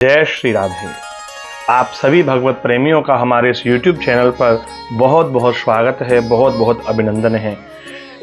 जय श्री राधे। आप सभी भगवत प्रेमियों का हमारे इस YouTube चैनल पर बहुत बहुत स्वागत है, बहुत बहुत अभिनंदन है।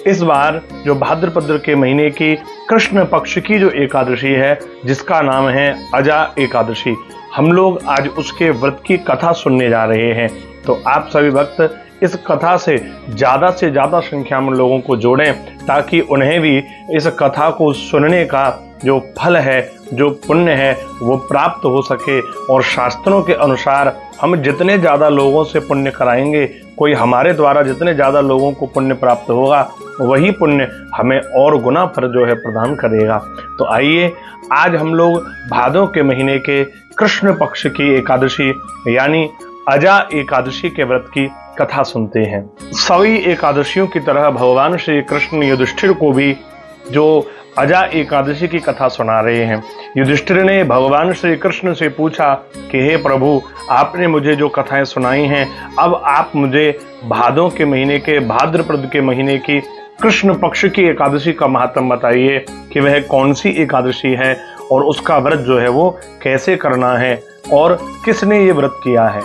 इस बार जो भाद्रपद के महीने की कृष्ण पक्ष की जो एकादशी है, जिसका नाम है अजा एकादशी, हम लोग आज उसके व्रत की कथा सुनने जा रहे हैं। तो आप सभी भक्त इस कथा से ज़्यादा संख्या में लोगों को जोड़ें, ताकि उन्हें भी इस कथा को सुनने का जो फल है, जो पुण्य है, वो प्राप्त हो सके। और शास्त्रों के अनुसार हम जितने ज़्यादा लोगों से पुण्य कराएंगे, कोई हमारे द्वारा जितने ज़्यादा लोगों को पुण्य प्राप्त होगा, वही पुण्य हमें और गुना पर जो है प्रदान करेगा। तो आइए आज हम लोग भादों के महीने के कृष्ण पक्ष की एकादशी यानी अजा एकादशी के व्रत की कथा सुनते हैं। सभी एकादशियों की तरह भगवान श्री कृष्ण युधिष्ठिर को भी जो अजा एकादशी की कथा सुना रहे हैं। युधिष्ठिर ने भगवान श्री कृष्ण से पूछा कि हे प्रभु, आपने मुझे जो कथाएं सुनाई हैं, अब आप मुझे भादों के महीने के भाद्रपद के महीने की कृष्ण पक्ष की एकादशी का महात्म बताइए कि वह कौन सी एकादशी है और उसका व्रत जो है वो कैसे करना है और किसने ये व्रत किया है।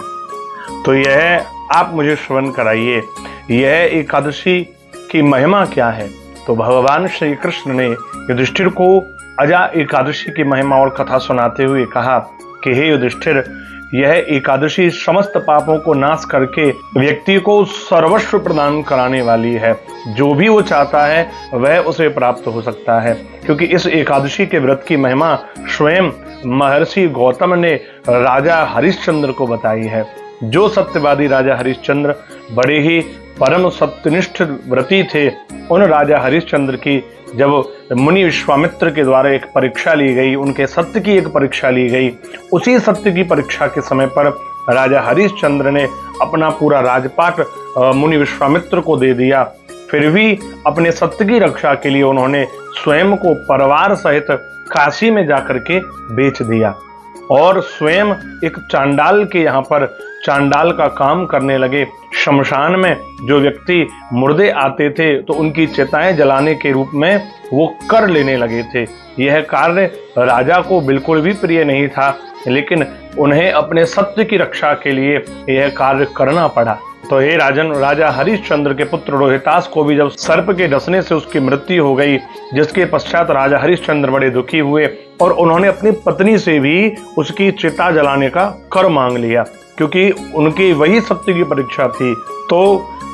तो यह आप मुझे श्रवण कराइए, यह एकादशी की महिमा क्या है। तो भगवान श्री कृष्ण ने युधिष्ठिर को अजा एकादशी की महिमा और कथा सुनाते हुए कहा कि हे युधिष्ठिर, यह एकादशी समस्त पापों को नाश करके व्यक्ति को सर्वस्व प्रदान कराने वाली है। जो भी वो चाहता है वह उसे प्राप्त हो सकता है, क्योंकि इस एकादशी के व्रत की महिमा स्वयं महर्षि गौतम ने राजा हरिश्चंद्र को बताई है। जो सत्यवादी राजा हरिश्चंद्र बड़े ही परम सत्यनिष्ठ व्रती थे, उन राजा हरिश्चंद्र की जब मुनि विश्वामित्र के द्वारा एक परीक्षा ली गई, उनके सत्य की एक परीक्षा ली गई, उसी सत्य की परीक्षा के समय पर राजा हरिश्चंद्र ने अपना पूरा राजपाट मुनि विश्वामित्र को दे दिया। फिर भी अपने सत्य की रक्षा के लिए उन्होंने स्वयं को परिवार सहित काशी में जाकर के बेच दिया और स्वयं एक चांडाल के यहाँ पर चांडाल का काम करने लगे। शमशान में जो व्यक्ति मुर्दे आते थे तो उनकी चिताएं जलाने के रूप में वो कर लेने लगे थे। यह कार्य राजा को बिल्कुल भी प्रिय नहीं था, लेकिन उन्हें अपने सत्य की रक्षा के लिए यह कार्य करना पड़ा। तो हे राजन, राजा हरिश्चंद्र के पुत्र रोहितास को भी जब सर्प के डसने से उसकी मृत्यु हो गई, जिसके पश्चात राजा हरिश्चंद्र बड़े दुखी हुए और उन्होंने अपनी पत्नी से भी उसकी चिता जलाने का कर मांग लिया, क्योंकि उनकी वही सत्य की परीक्षा थी। तो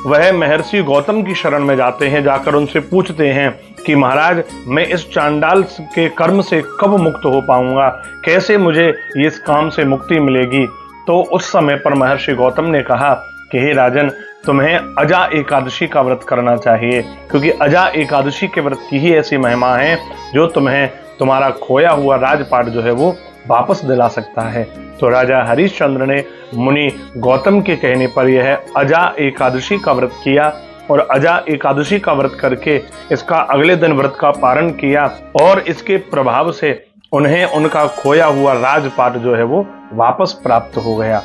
वह महर्षि गौतम की शरण में जाते हैं, जाकर उनसे पूछते हैं कि महाराज, मैं इस चांडाल के कर्म से कब मुक्त हो पाऊंगा, कैसे मुझे इस काम से मुक्ति मिलेगी। तो उस समय पर महर्षि गौतम ने कहा कि हे राजन, तुम्हें अजा एकादशी का व्रत करना चाहिए, क्योंकि अजा एकादशी के व्रत की ही ऐसी महिमा है जो तुम्हें तुम्हारा खोया हुआ राजपाट जो है वो वापस दिला सकता है। तो राजा हरिश्चंद्र ने मुनि गौतम के कहने पर यह अजा एकादशी का व्रत किया और अजा एकादशी का व्रत करके इसका अगले दिन व्रत का पारण किया और इसके प्रभाव से उन्हें उनका खोया हुआ राजपाट जो है वो वापस प्राप्त हो गया।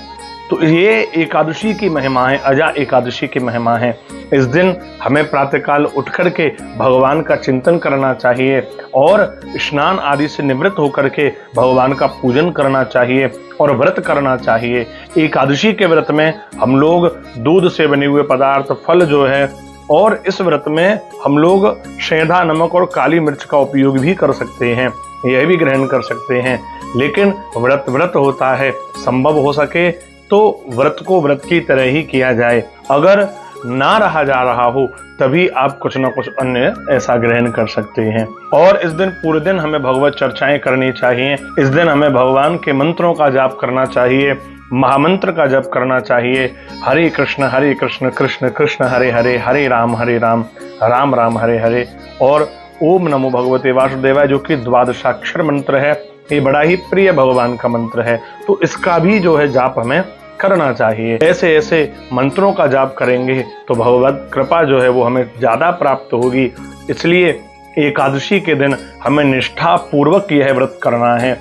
तो ये एकादशी की महिमा है, अजा एकादशी की महिमा है। इस दिन हमें प्रातःकाल उठ करके भगवान का चिंतन करना चाहिए और स्नान आदि से निवृत्त होकर के भगवान का पूजन करना चाहिए और व्रत करना चाहिए। एकादशी के व्रत में हम लोग दूध से बने हुए पदार्थ, फल जो है, और इस व्रत में हम लोग सेंधा नमक और काली मिर्च का उपयोग भी कर सकते हैं, यह भी ग्रहण कर सकते हैं। लेकिन व्रत होता है, संभव हो सके तो व्रत को व्रत की तरह ही किया जाए। अगर ना रहा जा रहा हो तभी आप कुछ ना कुछ अन्य ऐसा ग्रहण कर सकते हैं। और इस दिन पूरे दिन हमें भगवत चर्चाएं करनी चाहिए। इस दिन हमें भगवान के मंत्रों का जाप करना चाहिए, महामंत्र का जप करना चाहिए। हरे कृष्ण कृष्ण कृष्ण हरे हरे, हरे राम राम राम हरे हरे, और ओम नमो भगवते वासुदेवाय, जो कि द्वादशाक्षर मंत्र है। ये बड़ा ही प्रिय भगवान का मंत्र है, तो इसका भी जो है जाप हमें करना चाहिए। ऐसे मंत्रों का जाप करेंगे तो भगवत कृपा जो है वो हमें ज्यादा प्राप्त होगी। इसलिए एकादशी के दिन हमें निष्ठा पूर्वक यह व्रत करना है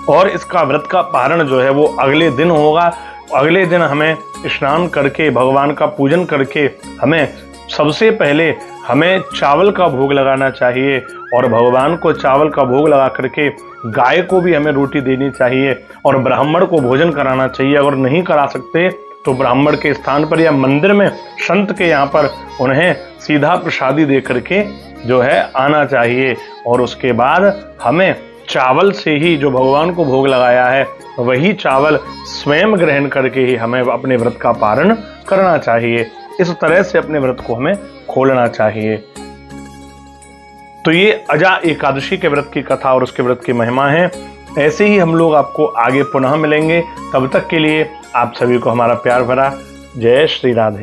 और इसका व्रत का पारण जो है वो अगले दिन होगा। अगले दिन हमें स्नान करके भगवान का पूजन करके हमें सबसे पहले चावल का भोग लगाना चाहिए और भगवान को चावल का भोग लगा करके गाय को भी हमें रोटी देनी चाहिए और ब्राह्मण को भोजन कराना चाहिए। अगर नहीं करा सकते तो ब्राह्मण के स्थान पर या मंदिर में संत के यहाँ पर उन्हें सीधा प्रसादी दे करके जो है आना चाहिए। और उसके बाद हमें चावल से ही जो भगवान को भोग लगाया है वही चावल स्वयं ग्रहण करके ही हमें अपने व्रत का पारण करना चाहिए। इस तरह से अपने व्रत को हमें खोलना चाहिए। तो ये अजा एकादशी के व्रत की कथा और उसके व्रत की महिमा है। ऐसे ही हम लोग आपको आगे पुनः मिलेंगे। तब तक के लिए आप सभी को हमारा प्यार भरा जय श्री राधे।